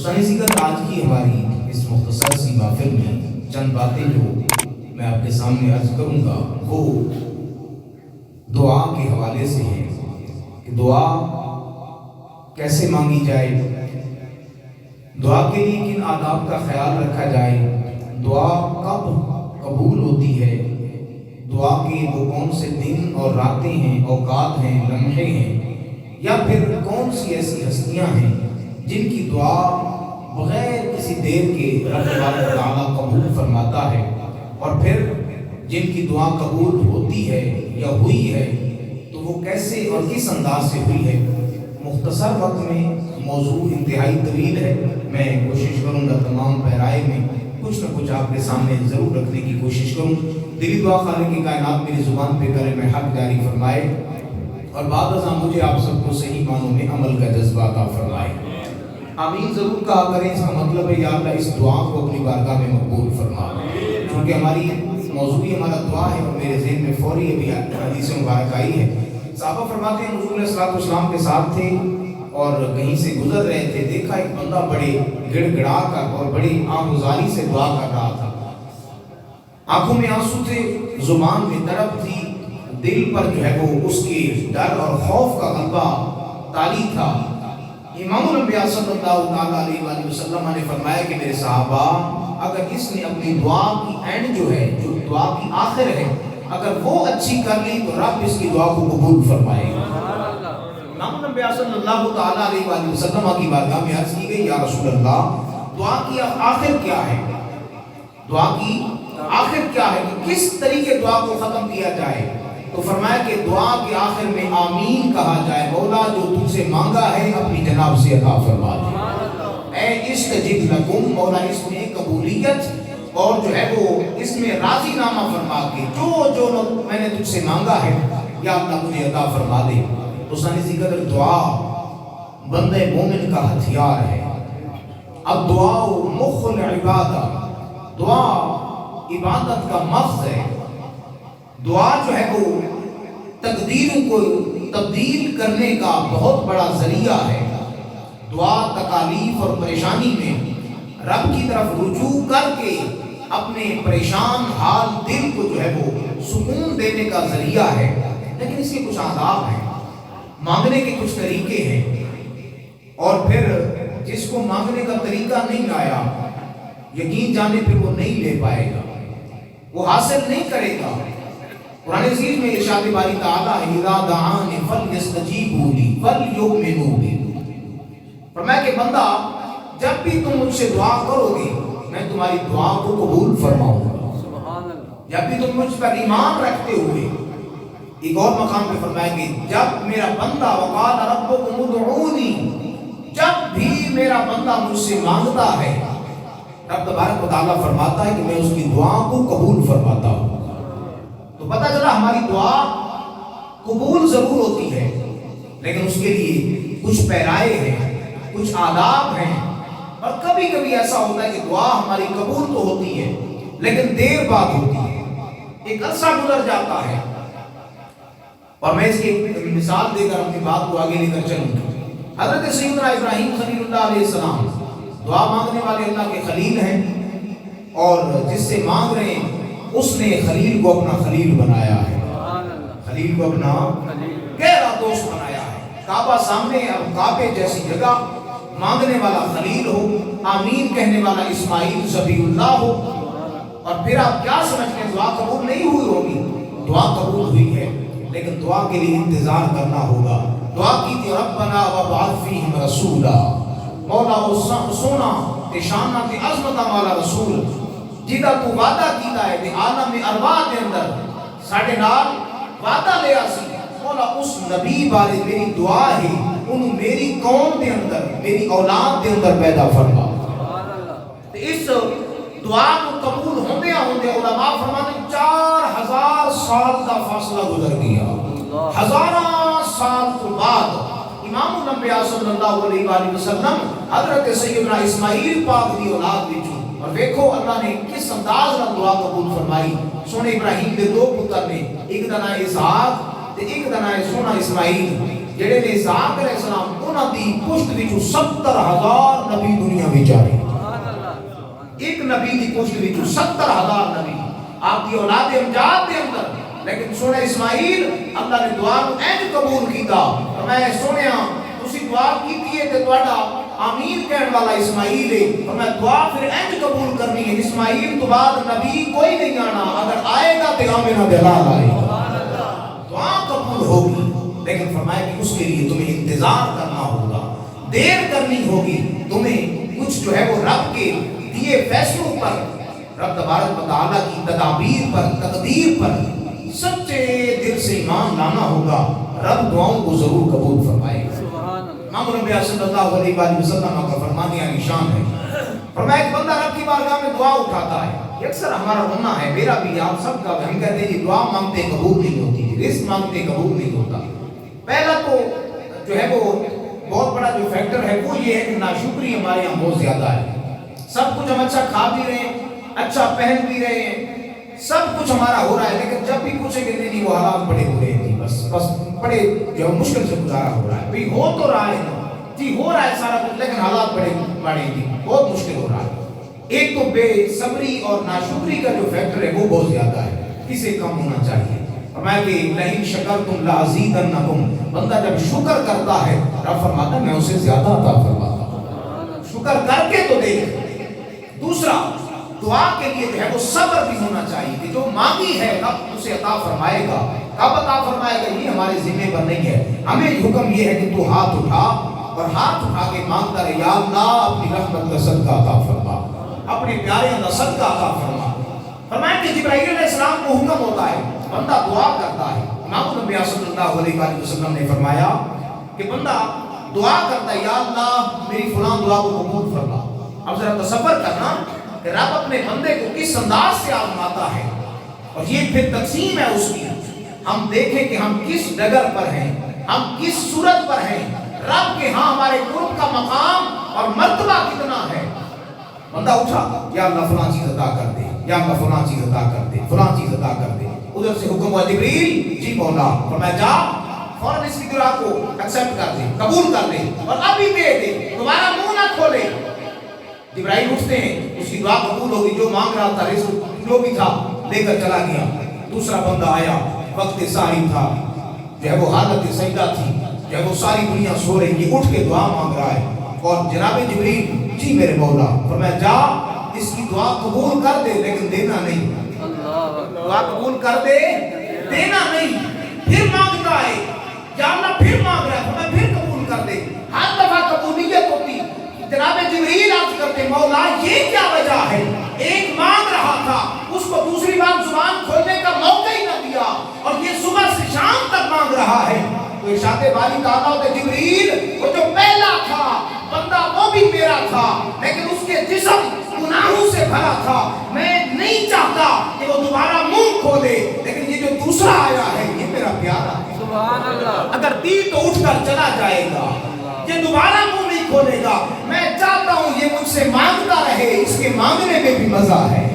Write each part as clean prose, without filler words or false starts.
سائنسیگت آج کی ہماری اس مختصر سی محفل میں چند باتیں جو میں آپ کے سامنے عرض کروں گا وہ دعا کے حوالے سے ہیں کہ دعا کیسے مانگی جائے، دعا کے لیے کن آداب کا خیال رکھا جائے، دعا کب قبول ہوتی ہے، دعا کے وہ کون سے دن اور راتیں ہیں، اوقات ہیں، لمحے ہیں، یا پھر کون سی ایسی ہستیاں ہیں جن کی دعا بغیر کسی دیر کے رب تعالیٰ قبول فرماتا ہے، اور پھر جن کی دعا قبول ہوتی ہے یا ہوئی ہے تو وہ کیسے اور کس انداز سے ہوئی ہے۔ مختصر وقت میں موضوع انتہائی طویل ہے، میں کوشش کروں گا تمام پیرائے میں کچھ نہ کچھ آپ کے سامنے ضرور رکھنے کی کوشش کروں۔ دلی دعا خالق کی کائنات میری زبان پہ کرے میں حق جاری فرمائے، اور بعد ازاں مجھے آپ سب کو صحیح معنوں میں عمل کا جذبہ عطا فرمائے۔ آمین ضرور کہا کریں، اس کا مطلب ہے یا اللہ اس دعا کو اپنی بارگاہ میں مقبول فرما، چونکہ ہماری موضوع ہمارا دعا ہے، اور میرے ذہن میں فوری ابھی حدیث مبارک آئی ہے۔ صحابہ فرماتے ہیں حضور علیہ السلام کے ساتھ تھے اور کہیں سے گزر رہے تھے، دیکھا ایک بندہ بڑے گڑ گڑا کر اور بڑی آہوزاری سے دعا کر رہا تھا، آنکھوں میں آنسو تھے، زبان میں تڑپ تھی، دل پر جو ہے وہ اس کے ڈر اور خوف کا غلبہ طاری تھا۔ امام الانبیاء صلی اللہ علیہ وآلہ وسلم نے فرمایا کہ میرے صحابہ، اگر اس نے اپنی دعا کی اینڈ جو ہے، جو دعا کی آخر ہے، اگر وہ اچھی کر لی تو رب اس کی دعا کو قبول فرمائے گا۔ امام الانبیاء صلی اللہ علیہ وآلہ وسلم کی بارگاہ میں عرض کی گئی، یا رسول اللہ دعا کی آخر کیا ہے، دعا کی آخر کیا ہے، کہ کس طریقے دعا کو ختم کیا جائے؟ تو فرمایا کہ دعا کے آخر میں آمین کہا جائے، مولا جو تجھ سے مانگا ہے اپنی جناب سے عطا فرما دے، اے استجب لکم، مولا اس میں قبولیت اور جو ہے وہ اس میں راضی نامہ فرما کے جو میں نے تجھ سے مانگا ہے یا اللہ مجھے عطا فرما دے۔ تو سانی قدر دعا بندے مومن کا ہتھیار ہے۔ اب دعا مخ العبادہ، دعا عبادت کا مغز ہے، دعا جو ہے وہ تقدیروں کو تبدیل کرنے کا بہت بڑا ذریعہ ہے۔ دعا تکالیف اور پریشانی میں رب کی طرف رجوع کر کے اپنے پریشان حال دل کو جو ہے وہ سکون دینے کا ذریعہ ہے، لیکن اس کے کچھ آداب ہیں، مانگنے کے کچھ طریقے ہیں، اور پھر جس کو مانگنے کا طریقہ نہیں آیا یقین جانے پہ وہ نہیں لے پائے گا، وہ حاصل نہیں کرے گا۔ قرآن عزیز میں ارشاد باری تعالیٰ اذا دعان فلیستجیبوا لی فلیؤمنوا بی، فرمایا کہ بندہ جب بھی تم مجھ سے دعا کرو گے میں تمہاری دعا کو قبول فرماؤں گا، جب بھی تم مجھ پر ایمان رکھتے ہوئے۔ ایک اور مقام پہ فرمایا کہ جب میرا بندہ وقال ربکم ادعونی، جب بھی میرا بندہ مجھ سے مانگتا ہے رب تبارک و تعالیٰ فرماتا ہے کہ میں اس کی دعا کو قبول فرماتا ہوں۔ تو پتہ چلا ہماری دعا قبول ضرور ہوتی ہے، لیکن اس کے لیے کچھ پیرائے ہیں، کچھ آداب ہیں، اور کبھی کبھی ایسا ہوتا ہے کہ دعا ہماری قبول تو ہوتی ہے لیکن دیر بعد ہوتی ہے، ایک عرصہ گزر جاتا ہے۔ اور میں اس کی مثال دے کر اپنی بات کو آگے لے کر چلوں۔ حضرت سیدنا ابراہیم خلیل اللہ علیہ السلام دعا مانگنے والے اللہ کے خلیل ہیں، اور جس سے مانگ رہے ہیں اس نے خلیل کو اپنا خلیل بنایا ہے، خلیل کو اپنا گہرا دوست بنایا ہے۔ کعبہ سامنے، اب کعبے جیسی جگہ، مانگنے والا خلیل ہو، آمین کہنے والا اسماعیل ذبیح اللہ ہو، اور پھر آپ کیا سمجھتے ہیں دعا قبول نہیں ہوئی ہوگی؟ دعا قبول ہوئی ہے، لیکن دعا کے لیے انتظار کرنا ہوگا۔ دعا کی تھی ربنا وابعث فیہم رسولا، مولا سونا تے شانہ تے عظمتہ والا رسول جیدہ تو وعدہ کیتا ہے کہ عالم ارواح دے اندر ساڑھے نال وعدہ لے آسی، مولا اس نبی بارے میری دعا ہے انہوں میری قوم دے اندر، میری اولاد دے اندر پیدا فرما۔ اس دعا کو قبول ہوندے علماء فرماتے 4000 سال کا فاصلہ گزر گیا، ہزاراں سال کے بعد امام الانبیاء صلی اللہ علیہ وآلہ وسلم حضرت سیدنا اسماعیل پاک دی اولاد وچوں، اور دیکھو اللہ نے کس انداز نال دعا قبول فرمائی۔ سونے ابراہیم دے دو پتر نے، ایک دا نام اسحاق تے ایک دا نام سونا اسماعیل، جڑے نے اسحاق علیہ السلام انہاں دی پشت وچوں 70000 نبی دنیا وچ جائے. ایک نبی دی کچھ بھی 70,000 نبی آپ کی اولاد امجاد دے اندر، لیکن سونے اسماعیل اللہ نے دعا کو اینج قبول کیتا. میں سنیا تسی دعا کیتی ہے تے تہاڈا آمین کہن والا اسماعیل ہے، اور میں دعا پھر اینج قبول کرنی ہے. اسماعیل تو بعد نبی کوئی نہیں آنا، اگر آئے گا تے آمینہ دلال آئے گا، دعا قبول ہوگی. لیکن فرمایا کہ اس کے لیے تمہیں انتظار کرنا ہوگا، دیر کرنی ہوگی. تمہیں کچھ جو ہے وہ رب کے دیے فیصلوں پر، رب تبارک و تعالیٰ کی تدابیر پر، تقدیر پر سچے دل سے ایمان لانا ہوگا. رب دعاؤں کو ضرور قبول فرمائے گا. امام الانبیاء صلی اللہ علیہ وآلہ وسلم کا فرمانے علی شان ہے. فرمایا کہ بندہ رب کی بارگاہ میں دعا اٹھاتا ہے، یہ اکثر ہمارا ہونا ہے، میرا بھی آپ سب کا. ہم کہتے ہیں دعا مانگتے قبول نہیں ہوتی، رزق مانگتے قبول نہیں ہوتا. پہلا تو جو ہے وہ بہت بڑا جو فیکٹر ہے وہ یہ ہے کہ ناشکری ہمارے یہاں بہت زیادہ ہے. سب کچھ ہم اچھا کھا بھی رہے ہیں، اچھا پہن بھی رہے ہیں، سب کچھ ہمارا ہو رہا ہے، لیکن جب بھی پوچھیں کہ نہیں وہ حالات بڑے برے ہیں جی، بس بڑے جو مشکل سے گزارا ہو رہا ہے. بھئی ہو تو رہا ہے جی، ہو رہا ہے سارا کچھ، لیکن حالات بڑے جی، بہت مشکل ہو رہا ہے. ایک تو بے صبری اور ناشکری کا جو فیکٹر ہے وہ بہت زیادہ ہے، اسے کم ہونا چاہیے. فرمایا کہ لئن شکرتم لازیدنکم، بندہ جب شکر کرتا ہے رب فرماتا ہے میں اسے زیادہ عطا فرماتا ہوں. شکر کر کے تو دیکھ. دوسرا دعا کے لیے جو ہے وہ صبر بھی ہونا چاہیے کہ جو مانگی ہے رب اسے عطا فرمائے گا. کب عطا فرمائے گا یہ ہمارے ذمہ پر نہیں ہے. ہمیں حکم یہ ہے کہ تو ہاتھ اٹھا اور ہاتھ اٹھا کے مانگتا رہے، یا اللہ اپنی رحمت کا صدقہ عطا فرما، اپنے پیارے کا صدقہ عطا فرما. فرمایا کہ جبرائیل علیہ السلام کو حکم ہوتا ہے، بندہ دعا کرتا ہے. امام الانبیاء صلی اللہ علیہ وآلہ وسلم نے فرمایا کہ بندہ دعا کرتا ہے، یا اللہ میری فلاں دعا کو قبول فرما. اب ذرا تصور کرنا کہ رب اپنے بندے کو کس انداز سے آزماتا ہے، اور یہ پھر تقسیم ہے اس کی. ہم دیکھیں کہ ہم کس ڈگر پر ہیں، ہم کس صورت پر ہیں، رب کے ہاں ہمارے قرب کا مقام اور مرتبہ کتنا ہے. بندہ اٹھا، یا اللہ فلاں چیز عطا کر دے، یا اللہ فلاں چیز عطا کر دے، فلاں چیز عطا کر دے. ادھر سے حکم ہوا جبریل جی مولا، فرمایا جا فوراً اس کی دعا کو ایکسپٹ کر دے، قبول کر لے، اور ابھی دے دے، دوبارہ منہ نہ کھولے. جبرائیل اٹھتے ہیں، اس کی دعا قبول ہوگی، جو مانگ رہا تھا رزق جو بھی تھا لے کر چلا گیا. دوسرا بندہ آیا، وقت ساری تھا، جو ہے وہ حالت سجدہ تھی، جو ہے وہ ساری دنیا سو رہی، یہ اٹھ کے دعا مانگ رہا ہے. اور جناب جبریل جی میرے مولا، فرمایا جا اس کی دعا قبول کر دے لیکن دینا نہیں. دعا قبول کر دے، دینا نہیں. پھر مانگتا ہے، یا اللہ پھر مانگ رہا ہے، فرمایا پھر قبول کر دے. ہر دفعہ قبولیت ہوتی. جناب جبریل عرض کرتے مولا یہ کیا وجہ ہے، ایک مانگ رہا تھا اس کو دوسری بار زبان کھولنے کا موقع ہی نہ دیا، اور یہ صبح سے شام تک مانگ رہا ہے. تو ارشاد باری تعالیٰ ہوتے جبریل وہ جو پہلا تھا بندہ وہ بھی میرا تھا، لیکن اس کے جسم گناہوں سے بھرا تھا. میں نہیں چاہتا کہ وہ دوبارہ منہ کھولے، لیکن یہ جو دوسرا آیا ہے یہ میرا پیارا ہے. سبحان اللہ. اگر دی تو اٹھ کر چلا جائے گا، یہ دوبارہ منہ نہیں کھولے گا. میں چاہتا ہوں یہ مجھ سے مانگتا رہے، اس کے مانگنے میں بھی مزہ ہے.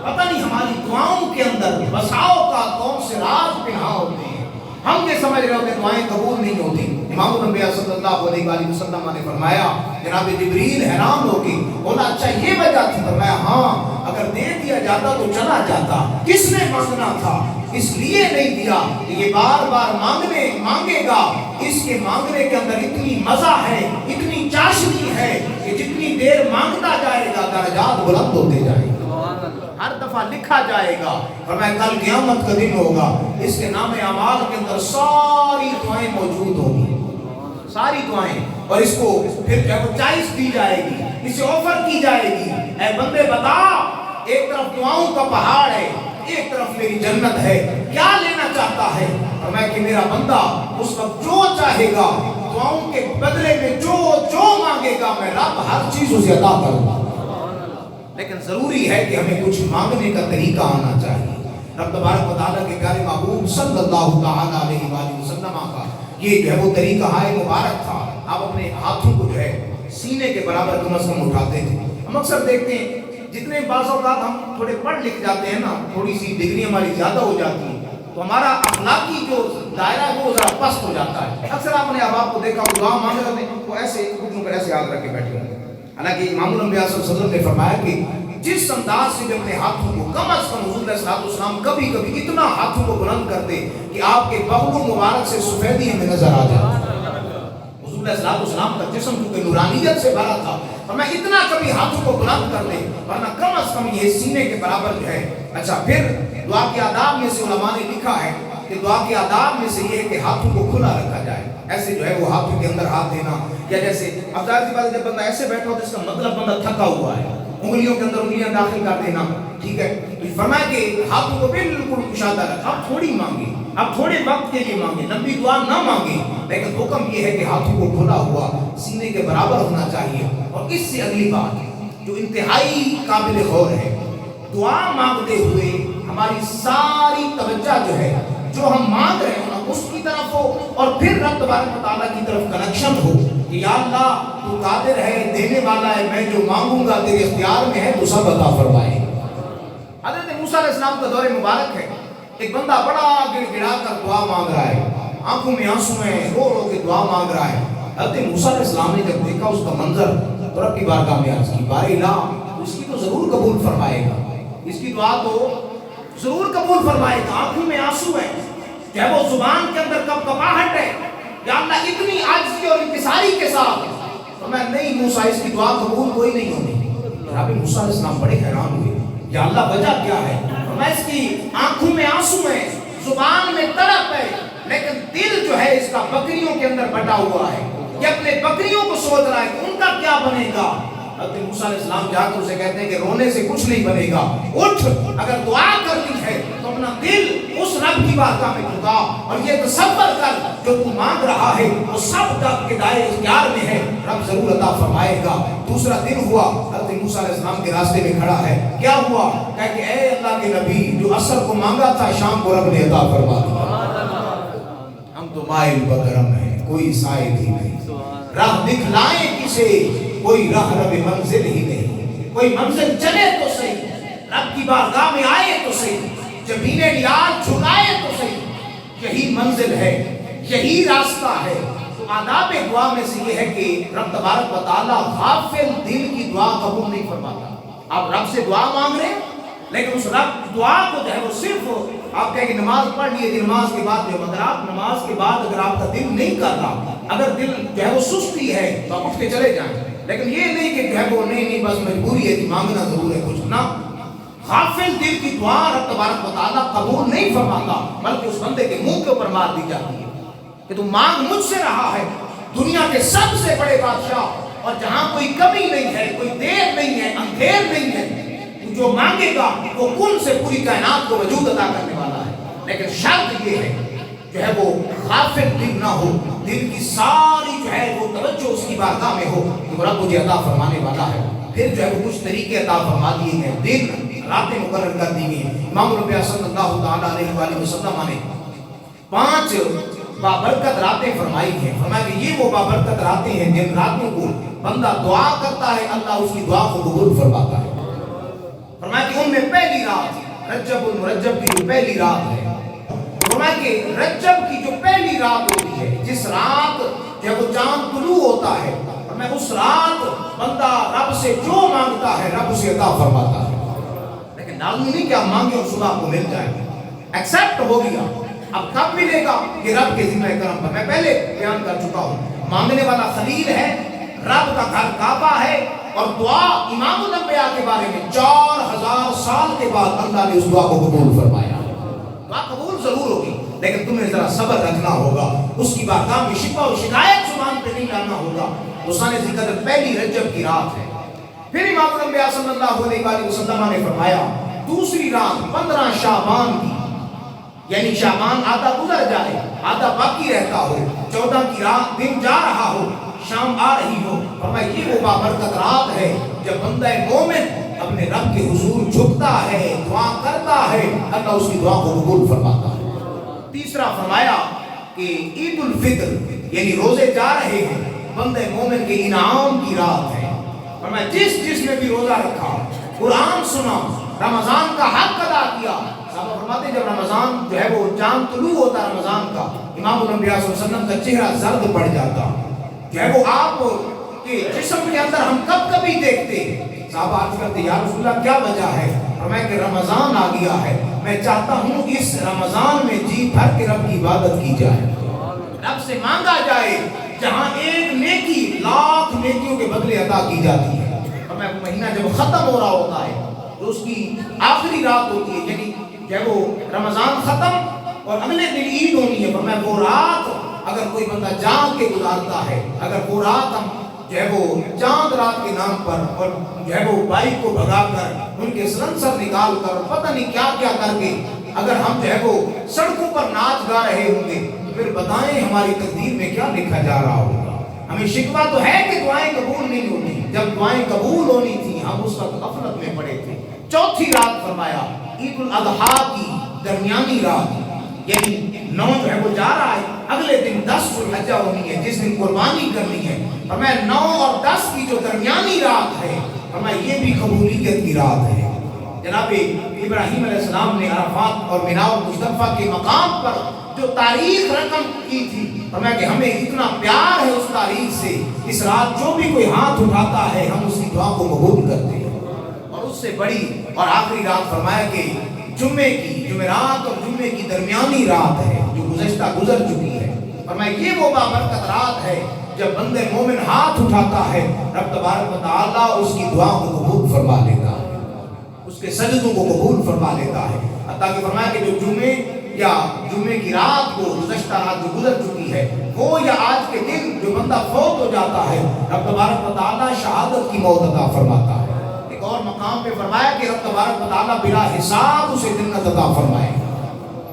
پتہ نہیں ہماری دعاؤں کے اندر بساؤ کا کون سے راز پنہا ہوتے ہیں. ہم یہ سمجھ رہے ہوتے ہیں دعائیں قبول نہیں ہوتی. امام الانبیاء صلی اللہ علیہ وآلہ وسلم نے فرمایا، جناب جبریل حیران ہو گئی، بولا اچھا یہ وجہ تھی؟ فرمایا ہاں، اگر دے دیا جاتا تو چلا جاتا. کس نے مانگنا تھا، اس لیے نہیں دیا کہ یہ بار بار مانگے گا. اس کے مانگنے کے اندر اتنی مزہ ہے، اتنی چاشنی ہے کہ جتنی دیر مانگتا جائے گا درجات بلند ہوتے جائیں گے، ہر دفعہ لکھا جائے گا. فرمایا کل قیامت کا دن ہوگا، اس کے نام اعمال کے اندر ساری دعائیں موجود ہوں گی، ساری دعائیں. اور اس کو پھر جو ہے وہ چائس دی جائے گی، اسے آفر کی جائے گی. اے بندے بتا، ایک طرف دعاؤں کا پہاڑ ہے، ایک طرف میری جنت ہے، کیا لینا چاہتا ہے؟ فرمایا کہ میرا بندہ اس وقت جو چاہے گا، دعاؤں کے بدلے میں جو مانگے گا، میں رب ہر چیز اسے عطا کروں گا. لیکن ضروری ہے کہ ہمیں کچھ مانگنے کا طریقہ آنا چاہیے. رب تبارک و تعالیٰ کے پیارے محبوب صلی اللہ تعالیٰ علیہ وآلہ وسلم کا یہ جو ہے وہ طریقہ مبارک تھا. آپ اپنے ہاتھوں کو جو ہے سینے کے برابر کم از کم اٹھاتے تھے. ہم اکثر دیکھتے ہیں جتنے بعض اوقات ہم تھوڑے پڑھ لکھ جاتے ہیں نا، تھوڑی سی ڈگری ہماری زیادہ ہو جاتی ہے، تو ہمارا اخلاقی جو دائرہ ہے وہ ذرا پست ہو جاتا ہے. اکثر آپ نے اب آپ کو دیکھا دعا مانگ رہے ہیں وہ ایسے گھٹنوں پر ایسے ہاتھ رکھ کے بیٹھے ہوتے ہیں. हालांकि इमाम अल-अंबिया सल्लल्लाहु अलैहि वसल्लम ने फरमाया कि जिस अंदाज से भी अपने हाथों को कम अज कम हुजूर अलैहिस्सलाम कभी कभी इतना हाथों को बुलंद करते कि आपके बगल मुबारक से सफेदी हमें नजर आ जाती। हुजूर अलैहिस्सलाम का जिस्म क्योंकि नूरानियत से भरा था, और मैं इतना कभी हाथों को बुलंद कर दे, वरना कम अज कम ये सीने के बराबर जो है। अच्छा, फिर दुआ के आदाब में से उलमा ने लिखा है कि दुआ के आदाब में से ये है कि हाथों को खुला रखा जाए। ऐसे जो है वो हाथों के अंदर हाथ देना, या जैसे अब जाहिर सी बात है जब बंदा ऐसे बैठा हो तो इसका मतलब बंदा थका हुआ है, उंगलियों के अंदर उंगलियां दाखिल कर देना, ठीक है। तो फरमाया कि हाथों को बिल्कुल कुशादा रखा, आप थोड़ी मांगे, आप थोड़े वक्त के लिए मांगे, लंबी दुआ ना मांगे, लेकिन हुक्म ये है कि हाथों को खुला हुआ सीने के बराबर होना चाहिए। और इससे अगली बात जो इंतहाई काबिल गौर है, दुआ मांगते हुए हमारी सारी तवज्जो जो है, जो हम मांग रहे हैं ना उसकी तरफ हो, और फिर रब तबारक व तआला की तरफ कनेक्शन हो कि या अल्लाह तू कादिर है, देने वाला है, मैं जो मांगूंगा तेरे इख्तियार में है, तो सब अता फरमाए। हज़रत मूसा अलैहिस्सलाम का दौर मुबारक है, एक बंदा बड़ा गिड़गिड़ा कर दुआ मांग रहा है, आंखों में आंसू हैं, रो रो के दुआ मांग रहा है। हज़रत मूसा अलैहिस्सलाम ने जब देखा उसका मंजर, तो रब की बारगाह में अर्ज़ की, बारे इलाह उसकी तो जरूर कबूल फरमाएगा, इसकी दुआ तो जरूर कबूल फरमाएगा। आंखों में आंसू है, क्या वो जुबान के अंदर कपकपाहट है, या अल्लाह इतनी आजिज़ी और इंकिसारी के साथ, तो मैं नहीं मूसा इसकी दुआ कबूल कोई नहीं होनी। जनाब मूसा अलैहिस्सलाम बड़े हैरान हुए, या अल्लाह वजह क्या है? तो मैं इसकी आंखों में आंसू है, जुबान में तड़प है, लेकिन दिल जो है इसका बकरियों के अंदर बटा हुआ है, ये अपने बकरियों को सोच रहा है कि उनका क्या बनेगा। हज़रत मूसा अलैहिस्सलाम जाकर उसे कहते हैं कि रोने से कुछ नहीं बनेगा, उठ, अगर दुआ करनी है तो अपना दिल उस रब की बारगाह में झुका, और ये तसव्वुर कर जो तू मांग रहा है वो सब तक के दायरे इख्तियार में है, रब जरूर अता फरमाएगा। दूसरा दिन हुआ, हज़रत मूसा अलैहिस्सलाम के रास्ते में खड़ा है, क्या हुआ? कहा कि ऐ अल्लाह के नबी, जो असर को मांगा था शाम को रब ने अता फरमा दिया। हम तो माइल बकरम है, कोई साइड ही नहीं, राह दिखलाए किसे, कोई राह रब मंजिल ही नहीं, कोई मंजिल चले तो सही, रब की बारगाह में आए तो सही, जबीने नियाज झुकाए तो सही, यही मंजिल है, यही रास्ता है। तो आदाब दुआ में से ये है कि रब तबारक व तआला गाफिल दिल की दुआ कबूल नहीं फरमाता। आप रब से दुआ मांग रहे हैं, लेकिन उस रब दुआ को जो है वो सिर्फ आप कहेंगे नमाज पढ़ लिए, नमाज के बाद जो, अगर आप नमाज के बाद अगर आपका दिल नहीं कर रहा, अगर दिल जो है वो सुस्ती है, तो आप उठ के चले जाएं, लेकिन ये नहीं कि जो है वो नहीं बस मजबूरी है कि मांगना जरूर है कुछ ना। गाफिल दिल की दुआ रब तबारक व तआला कबूल नहीं फरमाता, बल्कि उस बंदे के मुंह के ऊपर मार दी जाती है कि तू मांग मुझसे रहा है, दुनिया के सबसे बड़े बादशाह, और जहां कोई कमी नहीं है, कोई देर नहीं है, अंधेर नहीं है, तू जो मांगेगा वो कुल से पूरी कायनात को वजूद अता करने वाला है। लेकिन शर्त ये है जो है वो गाफिल दिल ना हो, दिल की सारी जो है वो तवज्जो उसकी बारगाह में हो कि रब मुझे अता फरमाने वाला है। फिर जो है वो कुछ तरीके अता फरमा दिए गए, दिन रातें मुकर्रर कर दी गई। इमाम नबी सल्लल्लाहु तआला अलैहि वसल्लम ने 5 बाबरकत रातें फरमाई हैं। फरमाया कि ये वो बाबरकत रातें हैं जिन रातों को बंदा दुआ करता है, अल्लाह उसकी दुआ को कबूल फरमाता है। फरमाया कि उनमें पहली रात रज्जबुल मुरज्जब की जो पहली रात है, फरमाया कि रज्जब की जो पहली रात होती है, जिस रात जब वो चांद तुलू होता है, फरमाया उस रात बंदा रब से जो मांगता है रब उसे अता फरमाता है। लेकिन लाज़मी नहीं कि आप मांगे और सुबह आपको मिल जाए, एक्सेप्ट हो गया। अब कब मिलेगा कि रब के ज़िम्मे करम पर, मैं पहले बयान कर चुका हूँ, मांगने वाला खलील है, रब का घर काबा है, और दुआ इमाम अल-अंबिया के बारे में 4000 साल के बाद अल्लाह ने उस दुआ को कबूल फरमाया। दुआ कबूल जरूर होगी, लेकिन तुम्हें जरा सब्र रखना होगा, उसकी बारगाह में शिकवा और शिकायत जुबान पे नहीं लाना होगा। उसाने जिक्र पहली रजब की रात है। फिर इमाम अल-अंबिया सल्लल्लाहु अलैहि वसल्लम ने फरमाया दूसरी रात 15 शाबान की, यानी शाबान आधा गुजर जाए, आधा बाकी रहता हो, 14 की रात दिन जा रहा हो, शाम आ रही हो, फरमाया ये वो बाबरकत रात है जब बंदा मोमिन अपने रब के हुजूर झुकता है, दुआ करता है, अल्लाह उसकी दुआ को कबूल फरमाता है। तीसरा फरमाया कि ईद उल फितर यानी रोजे जा रहे हैं, बंदे मोमिन के इनाम की रात है। फरमाया जिसने भी रोजा रखा, कुरान सुना, रमजान का हक अदा किया, साहब फरमाते जब रमजान जो है वो चांद तुलू होता रमजान का, इमाम अल-अंबिया सल्लल्लाहु अलैहि वसल्लम का चेहरा जर्द पड़ जाता, जो है वो आप کہ جسم کے اندر ہم کب کبھی دیکھتے ہیں، صاحب عرض کرتے یا رسول اللہ کیا وجہ ہے؟ فرمایا کہ رمضان آ گیا ہے، میں چاہتا ہوں اس رمضان میں جی بھر کے رب کی عبادت کی جائے، رب سے مانگا جائے، جہاں ایک نیکی لاکھ نیکیوں کے بدلے عطا کی جاتی ہے۔ فرمایا وہ مہینہ جب ختم ہو رہا ہوتا ہے تو اس کی آخری رات ہوتی ہے، یعنی جب وہ رمضان ختم اور اگلے دن عید ہونی ہے، فرمایا وہ رات اگر کوئی بندہ جاگ کے گزارتا ہے، اگر وہ رات ہم جو ہے وہ چاند رات کے نام پر اور جو ہے وہ بائک کو بھگا کر ان کے سلنسر نکال کر پتہ نہیں کیا کیا کر کے اگر ہم جو ہے وہ سڑکوں پر ناچ گا رہے ہوں گے تو پھر بتائیں ہماری تقدیر میں کیا لکھا جا رہا ہوگا۔ ہمیں شکوہ تو ہے کہ دعائیں قبول نہیں ہوتی، جب دعائیں قبول ہونی تھی ہم اس وقت غفلت میں پڑے تھے۔ چوتھی رات فرمایا عید الاضحیٰ کی درمیانی رات، یعنی 9 جو ہے وہ جا رہا ہے، اگلے دن 10 ذو الحجہ ہونی ہے جس دن قربانی کرنی ہے، فرمایا 9 اور 10 کی جو درمیانی رات ہے، فرمایا یہ بھی قبولیت کی رات ہے۔ جناب ابراہیم علیہ السلام نے عرفات اور مینا اور مزدلفہ کے مقام پر جو تاریخ رقم کی تھی، فرمایا کہ ہمیں اتنا پیار ہے اس تاریخ سے، اس رات جو بھی کوئی ہاتھ اٹھاتا ہے ہم اس کی دعا کو قبول کرتے ہیں۔ اور اس سے بڑی اور آخری رات فرمایا کہ جمعے کی، جمعرات اور جمعے کی درمیانی رات ہے جو گزشتہ گزر چکی ہے، فرمایا یہ وہ بابرکت رات ہے جب بندے مومن ہاتھ اٹھاتا ہے رب تبارک و تعالیٰ اس کی دعا کو قبول فرما لیتا ہے، اس کے سجدوں کو قبول فرما لیتا ہے۔ حتیٰ کہ فرمایا کہ جو جمعے یا جمعے کی رات کو گزشتہ رات جو گزر چکی ہے وہ یا آج کے دن جو بندہ فوت ہو جاتا ہے رب تبارک و تعالیٰ شہادت کی موت عطا فرماتا ہے۔ ایک اور مقام پہ فرمایا کہ رب تبارک و تعالیٰ بلا حساب اسے جنت عطا فرمائے۔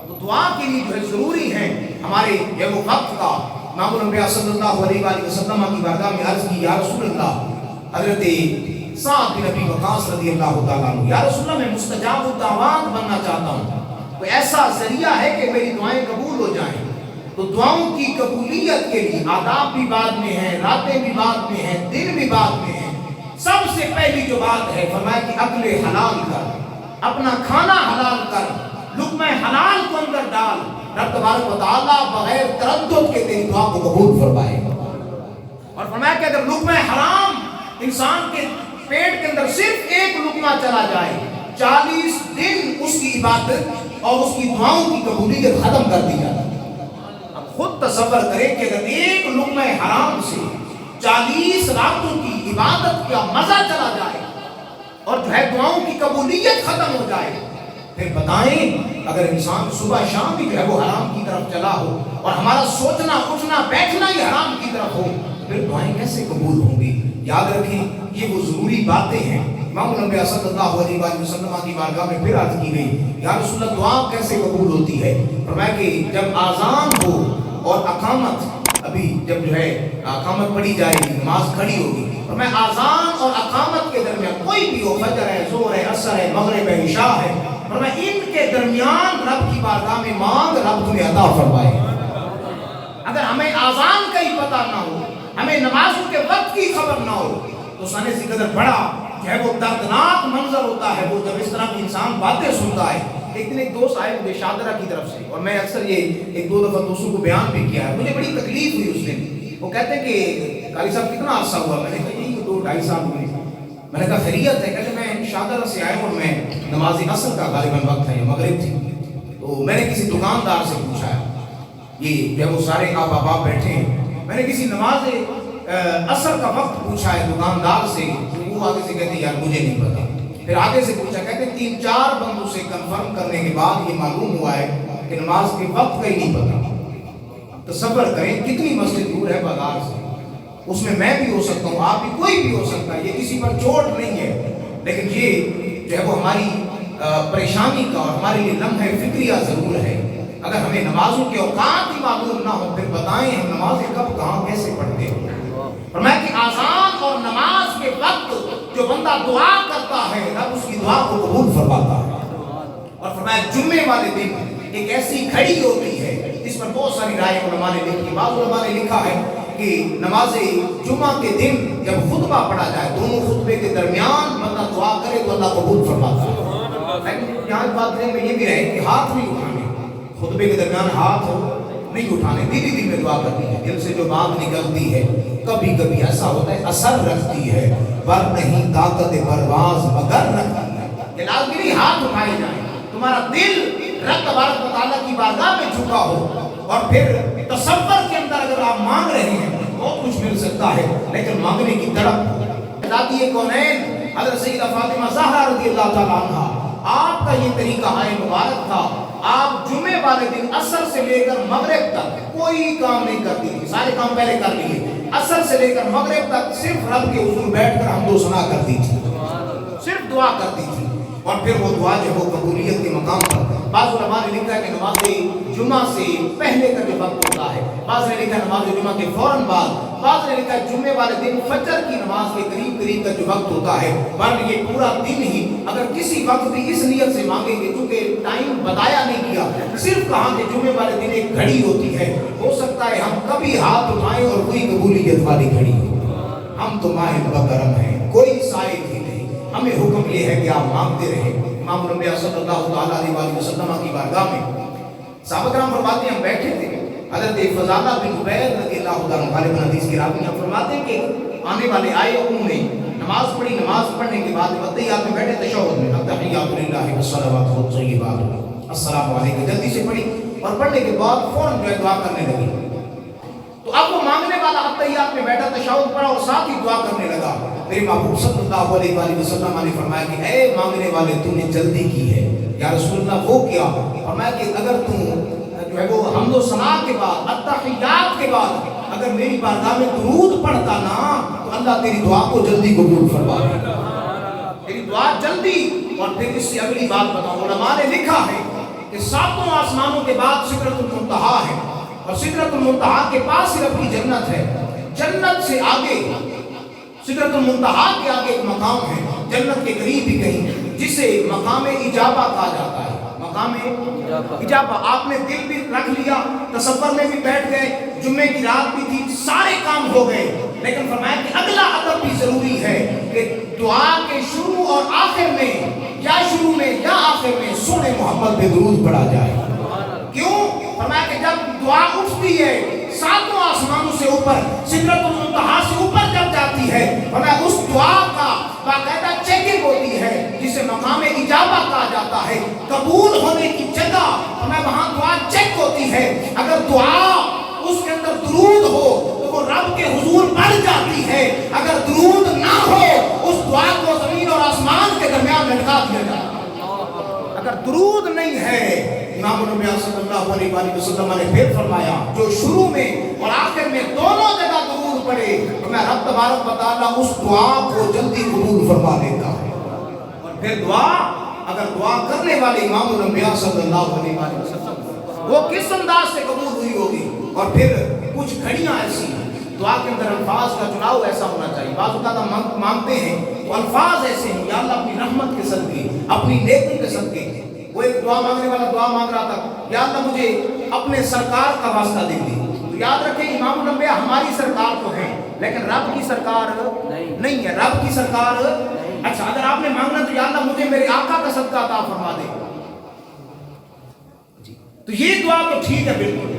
تو دعا کے لیے جو ہے ضروری ہے ہمارے یہ وہ وقت کا۔ امام الانبیاء صلی اللہ علیہ وآلہ وسلم کی بارگاہ میں عرض کی یا رسول اللہ، حضرت سعد بن ابی وقاص رضی اللہ تعالیٰ عنہ، یا رسول اللہ میں مستجاب الدعوات بننا چاہتا ہوں، کوئی ایسا ذریعہ ہے کہ میری دعائیں قبول ہو جائیں؟ تو دعاؤں کی قبولیت کے لیے آداب بھی بعد میں ہیں، راتیں بھی بعد میں ہیں، دن بھی بعد میں ہیں۔ سب سے پہلی جو بات ہے فرمایا کہ اکل حلال کر، اپنا کھانا حلال کر، لقمہ حلال کو اندر ڈال، رب تبارک و تعالیٰ بغیر تردد کے تیری دعا کو قبول فرمائے۔ اور فرمایا کہ اگر لقمہ حرام انسان کے پیٹ کے اندر صرف ایک لقمہ چلا جائے 40 دن اس کی عبادت اور اس کی دعاؤں کی قبولیت ختم کر دی جاتی ہے۔ اب خود تصور کریں کہ اگر ایک لقمہ حرام سے 40 راتوں کی عبادت کا مزہ چلا جائے اور جو ہے دعاؤں کی قبولیت ختم ہو جائے، پھر بتائیں اگر انسان صبح شام بھی جو ہے وہ حرام کی طرف چلا ہو اور ہمارا سوچنا اٹھنا بیٹھنا ہی حرام کی طرف ہو، پھر دعائیں کیسے قبول ہوں گی؟ یاد رکھیں یہ وہ ضروری باتیں ہیں۔ امام الانبیاء صلی اللہ علیہ وآلہ وسلم کی بارگاہ میں پھر عرض کی گئی یا رسول اللہ دعا کیسے قبول ہوتی ہے؟ فرمایا کہ جب آذان ہو اور اقامت، ابھی جب جو ہے اقامت پڑھی جائے گی، نماز کھڑی ہوگی، فرمایا آذان اور اقامت کے درمیان کوئی بھی ہو، فجر ہے، ظہر ہے، عصر ہے، مغرب ہے، عشاء ہے، فرمایا ان کے درمیان رب کی بارگاہ میں مانگ، رب تمہیں عطا فرمائے۔ اگر ہمیں آذان کا ہی پتہ نہ ہو، ہمیں نمازوں کے وقت کی خبر نہ ہو، تو سانے سے قدر بڑا جو ہے وہ دردناک منظر ہوتا ہے وہ جب اس طرح کی انسان باتیں سنتا ہے۔ ایک دن ایک دوست آئے مجھے شادرہ کی طرف سے، اور میں اکثر یہ ایک دو دفعہ دوستوں کو بیان بھی کیا ہے، مجھے بڑی تکلیف ہوئی اس دن۔ وہ کہتے ہیں کہ قاری صاحب کتنا عرصہ ہوا؟ میں نے کہا یہی 2-2.5 سال ہوئے۔ میں نے کہا خیریت ہے؟ کہتے میں شادرہ سے آیا اور میں نماز عصر کا غالباً وقت ہے یا مغرب تھی، تو میں نے کسی دکاندار سے پوچھا، یہ جب وہ سارے آپ احباب بیٹھے ہیں، میں نے کسی نماز عصر کا وقت پوچھا ہے دکاندار سے، وہ آگے سے کہتے یار مجھے نہیں پتا۔ پھر آگے سے پوچھا، کہتے 3-4 بندوں سے کنفرم کرنے کے بعد یہ معلوم ہوا ہے کہ نماز کے وقت کا ہی نہیں پتا۔ تصور کریں کتنی مسجد دور ہے بازار سے، اس میں بھی ہو سکتا ہوں، آپ بھی، کوئی بھی ہو سکتا ہے، یہ کسی پر چوٹ نہیں ہے، لیکن یہ جو ہے وہ ہماری پریشانی کا اور ہمارے لیے لمحہ فکریہ ضرور ہے۔ اگر ہمیں نمازوں کے اوقات ہی معلوم نہ ہو، پھر بتائیں ہم نمازیں کب کہاں کیسے پڑھتے ہیں۔ فرمایا کہ آذان اور نماز کے وقت جو بندہ دعا کرتا ہے رب اس کی دعا کو قبول فرماتا ہے۔ اور فرمایا جمعے والے دن ایک ایسی گھڑی ہوتی ہے، اس پر بہت ساری رائے علماء نے لکھی۔ بعض علماء نے لکھا ہے کہ نماز جمعہ کے دن جب خطبہ پڑھا جائے، دونوں خطبے کے درمیان بندہ دعا کرے تو اللہ قبول فرماتا ہے۔ لیکن یہاں بات میں یہ بھی رہے کہ ہاتھ نہیں اٹھانے، خطبے کے درمیان ہاتھ नहीं उठाने, धीरे धीरे दुआ करनी है। दिल से जो बात निकलती है कभी कभी ऐसा होता है असर रखती है, पर नहीं ताकत परवाज मगर रखती है। कि लाजमी हाथ उठाए जाए, तुम्हारा दिल रब तबारक व तआला की बारगाह में झुका हो, और फिर तसव्वुर के अंदर अगर आप मांग रहे हैं बहुत कुछ मिल सकता है, लेकिन मांगने की तड़प। दादी कौनैन हज़रत सैयदा फातिमा ज़हरा रज़ियल्लाहु तआला अन्हा, आपका ये तरीका है मुबारक था। आप जुमे वाले दिन असर से लेकर मगरिब तक कोई काम नहीं करती थी, सारे काम पहले कर लिए। असर से लेकर मगरिब तक सिर्फ रब के हुजूर बैठकर हमदो सना करती थी, सिर्फ दुआ करती थी। और फिर वो दुआ जो वो कबूलियत के मकाम पर, बाज़ उलमा ने लिखा है कि नमाज जुमा से पहले का जो वक्त होता है, बाज़ ने लिखा नमाज जुमा के फौरन बाद, बाज़ ने लिखा जुमे वाले दिन फजर की नमाज के करीब करीब का जो वक्त होता है। पर ये पूरा दिन ही अगर किसी वक्त भी इस नियत से मांगेंगे, चूंकि टाइम बताया नहीं गया, सिर्फ कहा कि जुमे वाले दिन एक घड़ी होती है, हो सकता है हम कभी हाथ उठाएं और कोई कबूलियत वाली घड़ी हो। हम तो माहिर बकरम हैं, कोई साइड ही नहीं। हमें हुक्म ये है कि आप मांगते रहें। इमाम नबी सल्लल्लाहु अलैहि वसल्लम की बारगाह में सहाबा किराम फरमाते हैं, हम बैठे थे, हज़रत फ़ज़ाला बिन उबैद रज़ियल्लाहु ताला अन्हु हदीस की रावी फरमाते हैं कि आने वाले आए, उन्होंने नमाज पढ़ी, नमाज पढ़ने के बाद वद्दियात में बैठे तशहुद में, अत्तहियातु लिल्लाहि वस्सलावातु वत्तय्यिबात, अस्सलामु अलैकुम, जल्दी से पढ़ी और पढ़ने के बाद फौरन जो है दुआ करने लगी। तो अब वो मांगने वाला अत्तहियात में बैठा, तशहुद पढ़ा और साथ ही दुआ करने लगा। मेरे महबूब सल्लल्लाहु अलैहि वसल्लम ने फरमाया कि ऐ मांगने वाले, तूने जल्दी की है। या रसूलल्लाह वो क्या? फरमाया कि अगर तू जो है वो हम्दो सना के बाद, अत्तहियात के बाद अगर मेरी बारगाह में दुरूद पढ़ता ना, तो अल्लाह तेरी दुआ को जल्दी कबूल फरमा देगा, तेरी दुआ जल्दी। और फिर इससे अगली बात बताऊं, उलमा ने लिखा है कि सातों आसमानों के बाद सिदरतुल मुंतहा है, और सिदरतुल मुंतहा के पास ही रब की जन्नत है। जन्नत से आगे, सिदरतुल मुंतहा के आगे एक मकाम है, जन्नत के करीब ही कहीं, जिसे मकाम इजाबा कहा जाता है। मकाम इजाबा, आपने दिल भी रख लिया, तसव्वुर में भी बैठ गए, जुम्मे की रात भी थी, सारे काम हो गए, लेकिन फरमाया कि अगला अदब भी जरूरी है कि दुआ के शुरू और आखिर में, या शुरू में या आखिर में सोने मोहम्मद पे दुरूद पढ़ा जाए। क्यों? फरमाया कि जब दुआ उठती है सातों आसमानों से ऊपर, सिदरतुल मुंतहा से ऊपर जब जाती है, फरमाया उस दुआ का बाकायदा चेकिंग होती है, जिसे मकाम इजाबा कहा जाता है, कबूल होने की जगह। फरमाया वहां दुआ चेक होती है, अगर दुआ उसके अंदर दुरूद हो तो वो रब के हुजूर बढ़ जाती है, अगर दुरूद ना हो उस दुआ को जमीन और आसमान के दरमियान लटका दिया जाता है। अगर दुरूद नहीं है, इमाम नबी सल्लल्लाहु अलैहि वसल्लम ने फिर फरमाया, जो शुरू में और आखिर में दोनों जगह दुरूद पढ़े, तो मैं रब तबारक व तआला उस दुआ को जल्दी कबूल फरमा देता है। और फिर दुआ, अगर दुआ करने वाले इमाम नबी सल्लल्लाहु अलैहि वसल्लम वो किस अंदाज से कबूल हुई होगी। और फिर कुछ घड़ियां ऐसी, दुआ के अंदर अल्फाज का चुनाव ऐसा होना चाहिए। बाज़ औक़ात मांगते हैं तो अल्फाज ऐसे हैं, या अल्लाह अपनी रहमत के सदके, अपनी नेकी के सदके। वो एक दुआ मांगने वाला दुआ मांग रहा था, या अल्लाह मुझे अपने सरकार का वास्ता दे दी। तो याद रखें, इमाम नबी हमारी सरकार तो है, लेकिन रब की सरकार नहीं है। रब की सरकार, अच्छा अगर आपने मांगना तो या अल्लाह मुझे मेरे आका का सदका अता फरमा दे, तो ये दुआ तो ठीक है बिल्कुल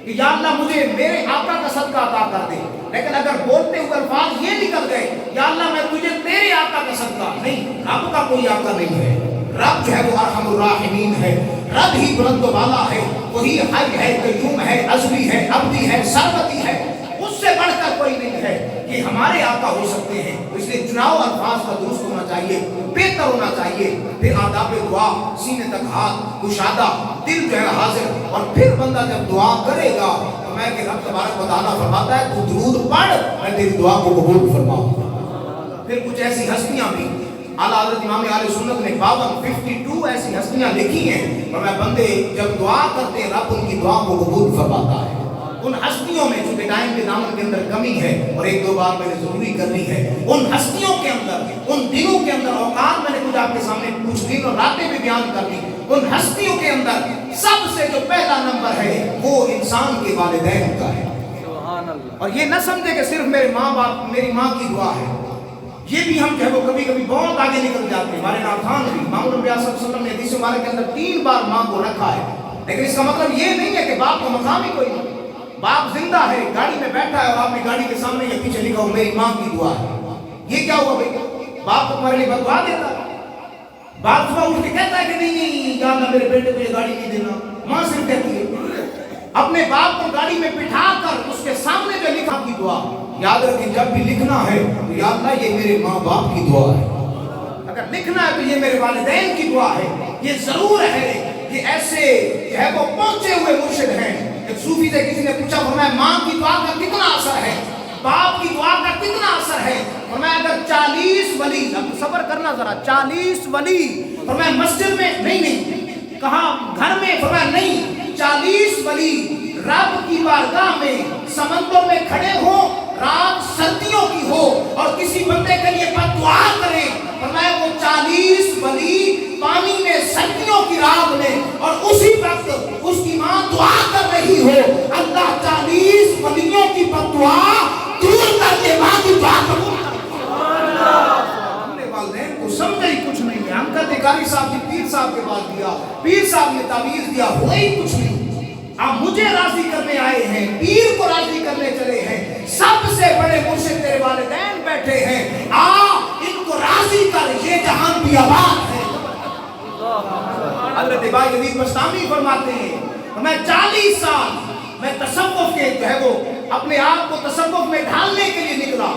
कि या अल्लाह मुझे मेरे आका का सदका अता कर दे। लेकिन अगर बोलते हुए अल्फाज ये निकल गए, या अल्लाह मैं तुझे तेरे आका का सदका, नहीं, रब का कोई आका नहीं है। रब जो है वो अरहमुर राहिमीन है, रब ही बुलंद वाला है, वही हय है, कय्यूम है, अज़ली है, अब्दी है, सरवती है, उससे बढ़कर कोई नहीं है। ये हमारे आका हो सकते हैं, इसलिए चुनाव अल्फाज का दुरुस्त होना चाहिए, बेहतर होना चाहिए। फिर आदाब दुआ, सीने तक हाथ कुशादा, दिल जो है हाजिर। और फिर बंदा जब दुआ करेगा तो मैं कि रब तबारक व तआला फरमाता है, तू दुरूद पढ़, मैं तेरी दुआ को कबूल फरमाऊंगा। फिर कुछ ऐसी हस्तियां भी, आला हज़रत इमाम आले सुन्नत ने 52 ऐसी हस्तियां लिखी हैं, और मैं बंदे जब दुआ करते हैं रब उनकी दुआ को कबूल फरमाता है। उन हस्तियों में, चूंकि टाइम के दामन के अंदर कमी है और एक दो बार मैंने जरूरी करनी है, उन हस्तियों के अंदर, उन दिनों के अंदर, औकात मैंने कुछ आपके सामने कुछ दिन और रातें भी बयान कर दी। उन हस्तियों के अंदर सबसे जो पहला नंबर है वो इंसान के वालिदैन का है। और ये न समझे कि सिर्फ मेरे माँ बाप, मेरी माँ की दुआ है, ये भी हम जो है वो कभी कभी बहुत आगे निकल जाते हैं। हमारे नाथान भी इमाम नबी सल्लल्लाहु अलैहि वसल्लम ने हदीस मुबारक के अंदर 3 बार माँ को रखा है, लेकिन इसका मतलब ये नहीं है कि बाप का मकाम ही कोई नहीं। बाप जिंदा है, गाड़ी में बैठा है और आपने गाड़ी के सामने ये पीछे लिखा हो मेरी माँ की दुआ है, ये क्या हुआ भाई? बाप तो तुम्हारे लिए बददुआ देता है। बाप सुबह उठ के कहता है कि नहीं नहीं या अल्लाह मेरे बेटे को ये गाड़ी नहीं देना, माँ सिर्फ कहती है। अपने बाप को गाड़ी में बिठा कर उसके सामने जो लिखा की दुआ, याद रखें जब भी लिखना है तो या अल्लाह ये मेरे माँ बाप की दुआ है, अगर लिखना है तो ये मेरे वालिदैन की दुआ है। ये जरूर है, ये ऐसे है वो पहुंचे हुए मुर्शिद हैं। एक सूफी से किसी ने पूछा, फरमाया माँ की दुआ का कितना असर है, बाप की दुआ का कितना असर है? फरमाया अगर 40 वली, अब सब्र करना जरा, 40 वली, फरमाया मस्जिद में नहीं, कहा घर में, फरमाया नहीं, 40 वली रब की बारगाह में समंदर में खड़े हो, रात सर्दियों की हो और किसी बंदे के लिए बद्दुआ करें, फरमाया वो 40 वली पानी में सर्दियों की रात में और उसी वक्त उसकी माँ दुआ कर रही हो, अल्लाह 40 वलियों की बद्दुआ दूर करके माँ की दुआ कबूल कर। हमने वालिदैन को समझा ही कुछ नहीं है। हम कहते कारी साहब जी पीर साहब के पास दिया, पीर साहब ने तावीज़ दिया, हुआ ही कुछ नहीं। आप मुझे राजी करने आए हैं, पीर को राजी करने चले हैं, सबसे बड़े मुर्शिद तेरे वालिदैन बैठे हैं, आ इनको राजी कर, ये जहान भी आबाद है। हज़रत इमाम यजीद बस्तामी फरमाते हैं, मैं 40 साल मैं तसव्वुफ के जो है वो अपने आप को तसव्वुफ में ढालने के लिए निकला,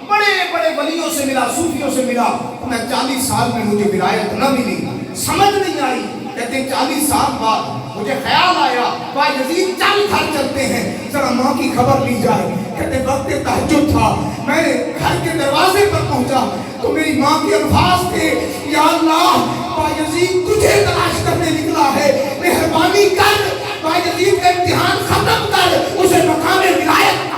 बड़े बड़े वलियों से मिला, सूफियों से मिला, मैं 40 साल में मुझे विलायत न मिली, समझ नहीं आई। कहते 40 साल बाद मुझे ख्याल आया, भाई यजीद चल घर चलते हैं, जरा माँ की खबर ली जाए। कहते वक्त तहज्जुद था, मैं घर के दरवाजे पर पहुंचा तो मेरी माँ के अल्फाज थे, या अल्लाह भाई यजीद तुझे तलाश करने निकला है, मेहरबानी कर भाई यजीद का इम्तिहान खत्म कर, उसे मकाम विलायत।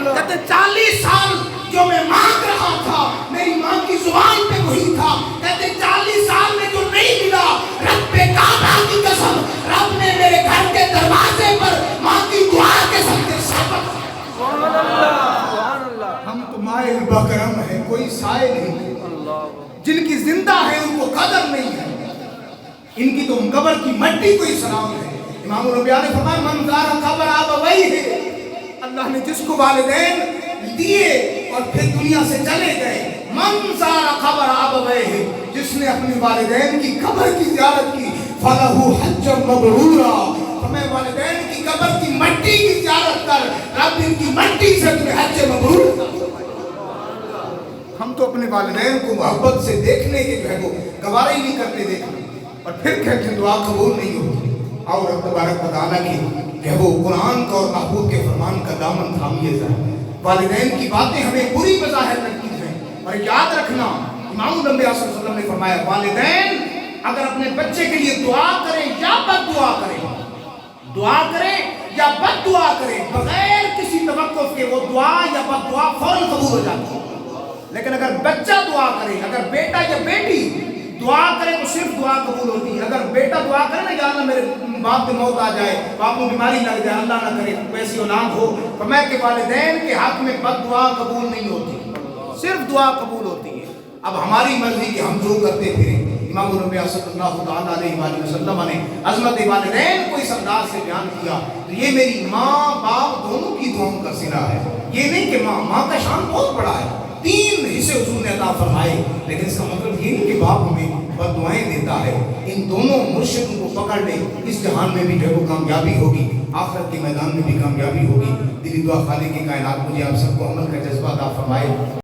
कहते 40 साल जो मैं मांग रहा था मेरी माँ की जुबान पे वही था। कहते 40 साल में जो नहीं मिला, रब पे काबा की कसम, रब ने मेरे घर के दरवाजे पर माँ की दुआ के सबके सबक। हम तो माए बकरम है, कोई साए नहीं, जिनकी जिंदा है उनको कदर नहीं है, इनकी तो कब्र की मट्टी को ही सलाम है। इमाम रबिया ने फरमाया मन ज़ारा कब्र आबवई है, अल्लाह ने जिसको वालिदैन दिए और फिर दुनिया से चले गए, मन ज़ारा कब्र आबवई है, जिसने अपने वालिदैन की कब्र की ज़ियारत की, फलहु हज्जम मबरूरा, हमें वालिदैन की कब्र की मट्टी की ज़ियारत कर, रब इनकी मट्टी से तुम्हें हज्ज मबरूर। हम तो अपने वालिदैन को मोहब्बत से देखने के जो है वो गवारा ही नहीं करते देखने, और फिर कहते हैं दुआ कबूल नहीं होती। और रब तबारक व तआला की वो कुरान का और महबूब के फरमान का दामन थामिए जाए। वालिदैन की बातें हमें बुरी बज़ाहिर लगती हैं, और याद रखना इमाम नबी सल्लल्लाहु अलैहि वसल्लम ने फरमाया वालिदैन अगर अपने बच्चे के लिए दुआ करें या बद्दुआ करें, दुआ करें या बद्दुआ करें, बगैर किसी तवक्कुफ के वो दुआ या बद्दुआ फौरन कबूल हो जाती है। लेकिन अगर बच्चा दुआ करे, अगर बेटा या बेटी दुआ करे तो सिर्फ दुआ कबूल होती है। अगर बेटा दुआ करे ना, या अल्लाह मेरे बाप की मौत आ जाए, बाप को बीमारी लग जाए, अल्लाह ना करे वैसी औलाद हो, तो मैं के वालिदैन के हक में बद्दुआ कबूल नहीं होती, सिर्फ दुआ कबूल होती है। अब हमारी मर्जी कि हम जो करते फिरें। इमाम नबी सल्लल्लाहु अलैहि वसल्लम ने अज़मत वालिदैन को इस अंदाज से बयान किया, तो ये मेरी माँ बाप दोनों की दुआओं का सिला है। ये नहीं कि माँ का शान बहुत बड़ा है, 3 हिस्से हुजूर ने अता फरमाए, लेकिन इसका मतलब ये नहीं कि बाप हमें बद्दुआएं देता है। इन दोनों मुर्शिदों को पकड़ ले, इस जहान में भी जो वो कामयाबी होगी, आखिरत के मैदान में भी कामयाबी होगी। दिली दुआ खालिक की कायनात मुझे आप सबको अमल का जज्बा अता फरमाए।